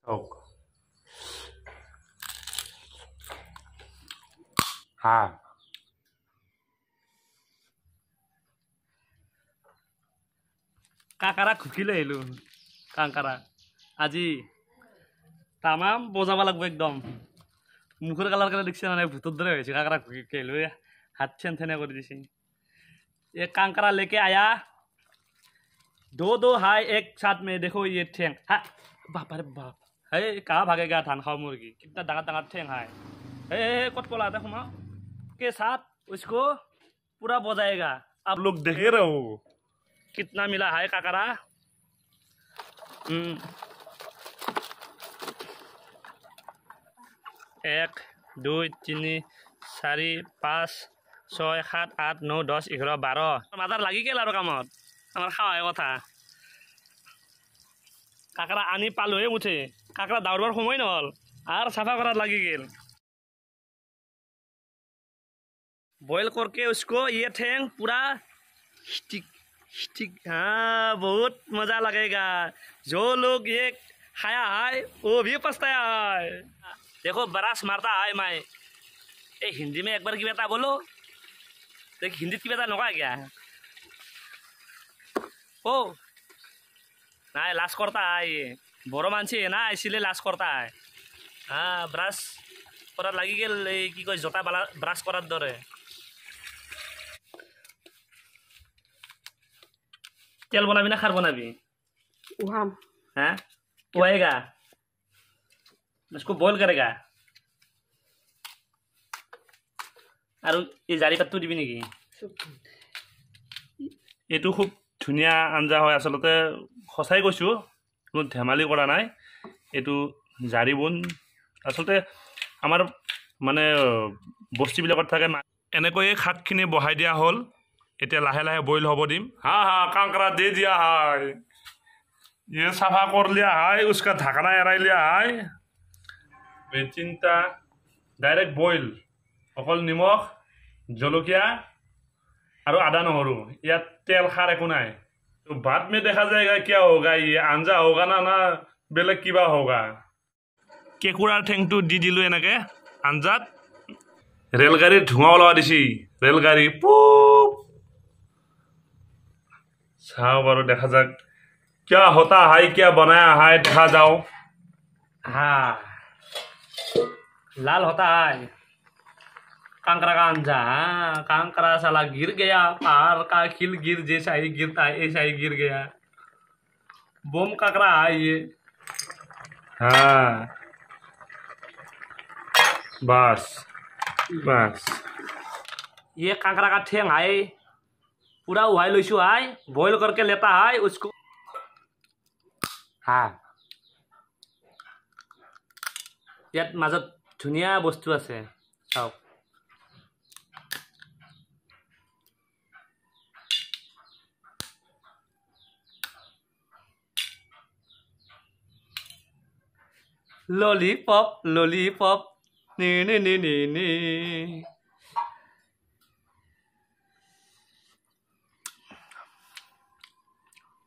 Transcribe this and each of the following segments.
Ốc. Ha. কাকাৰা ঘুকিলে আহিলো কাংকাৰা আজি তামাম বজাব লাগব একদম মুখৰ কালাৰ কাৰণে দেখছে মানে ভূতৰ দৰে হৈছে কাকাৰা ঘুকি আহিলো হাত ঠেন ঠেনে কৰি দিছে ये कांकरा लेके आया दो दो हाय एक साथ में देखो ये ठेंग हाँ बाप अरे बाप है कहाँ भागेगा धान खाओ मुर्गी कितना डांगा डांगा ठेंग है कट पोला देखो माँ के साथ उसको पूरा बजाएगा आप लोग देखे रहे हो कितना मिला है काकरा एक दो तीन चारि पाँच 6 7 8 9 10 11 12 মাদার লাগি গেল আৰু কামত আমাৰ খাওয়াই কথা কাকৰা আনি পালোহে মুঠে কাকৰা দাউৰবাৰ সময় নহল আৰু সাফা কৰাত লাগি গেল बॉयल करके उसको ये ठेंग पूरा स्टिक स्टिक हाँ बहुत मजा लगेगा जो लोग ये खाया है वो भी पछताया है देखो बरास मारता है मैं ये हिंदी में एक बार की बता बोलो देख हिंदी की बता नौका क्या है ओ ना लाश करता है ये बड़ो मानसी है ना इसीलिए लाश करता है हाँ ब्राश करात लगी गल कि कय जोता बाला ब्राश करात दरे तेल बनाबी ना खार बनाबी उहाम हाँ उहाएगा इसको बॉयल करेगा और ये जारी पत्तू दिबी नेकी এইটো খুব ধুনিয়া আঞ্জা হয় আসলতে খসাই কৈছো কোনো ধেমালি কৰা নাই এইটো জাৰি বন আসলতে আমাৰ মানে বস্তিবিলাকত থাকে এনেকৈ শাকখিনি বহাই দিয়া হ'ল এতিয়া লাহে লাহে বইল হ'ব দিম हाँ हाँ कांकरा दे दिया है ये सफा कर लिया है उसका ढकना एराई लिया है चिंता डायरेक्ट बॉइल अकल निमख जलकिया और आदा नहरु या तेल खार एको नाई तो बाद में देखा जाएगा क्या होगा ये आंजा होगा ना ना बेलेग किबा होगा केकुरार ठेंगटू दी दिलु एनेके आंजात रेलगाड़ी धुआं ओलावा दिसी रेलगाड़ी पुप साव बारो देखा जाक क्या होता है क्या बनाया है देखा जाओ हाँ लाल होता है कांकरा का अंजा हाँ कांकरा साला गिर गया पार का खिल गिर जैसा ही गिरता है ऐसा ही गिर गया बोम कांकरा है ये हाँ बस बस ये कांकरा का ठेंग है पूरा उहाई लैसु है बॉयल करके लेता है उसको हाँ यात মাজত ধুনিয়া বস্তু আছে চাওক लॉलीपॉप लॉलीपॉप नी नी नी नी नी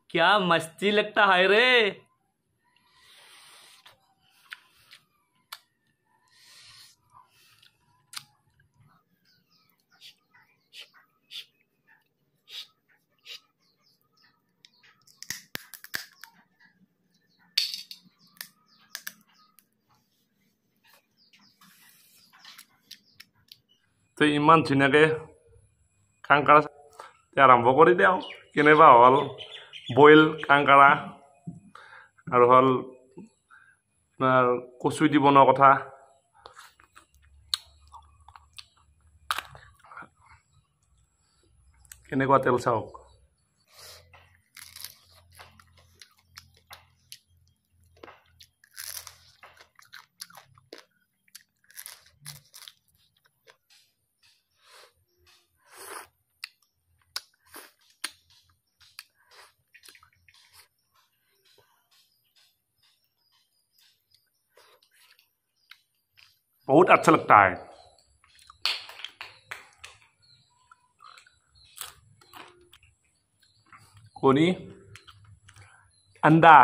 क्या मस्ती लगता है रे তো ইমান ধুনীয়াকৈ কাংকাৰা আৰম্ভ কৰি দিওঁ কেনেবা হ'ল বইল কাংকাৰা আৰু হ'ল কচু দি বনোৱা কথা কেনেকুৱা তেল চাওক बहुत अच्छा लगता है कोनी अंडा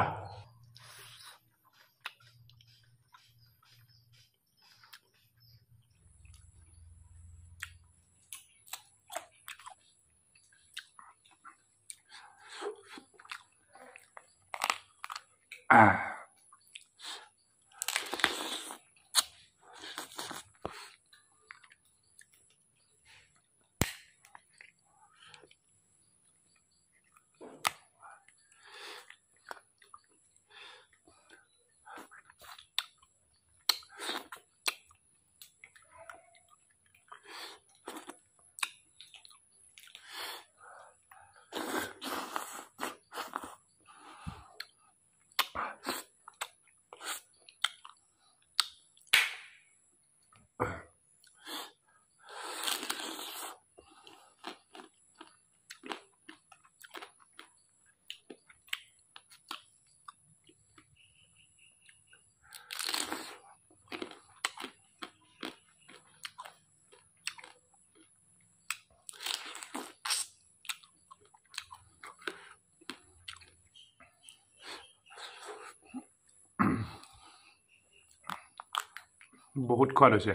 বহুত খোৱাদ হৈছে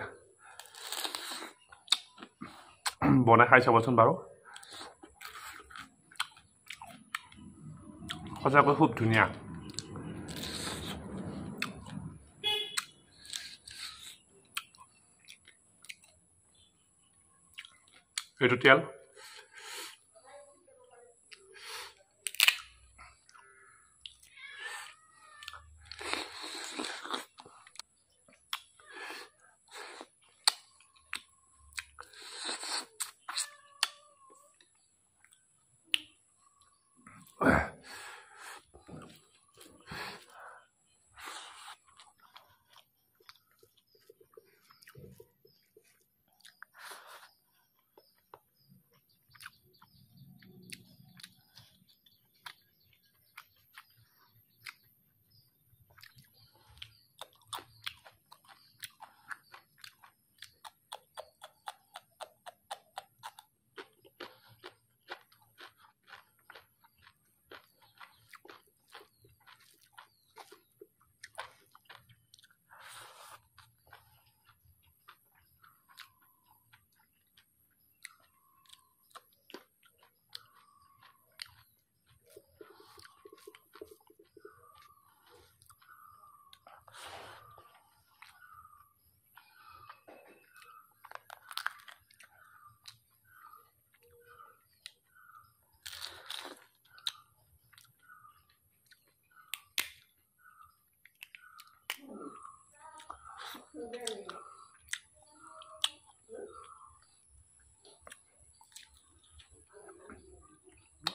বনাই খাই চাবচোন বাৰু সঁচাকৈ খুব ধুনীয়া এইটো তেল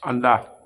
anda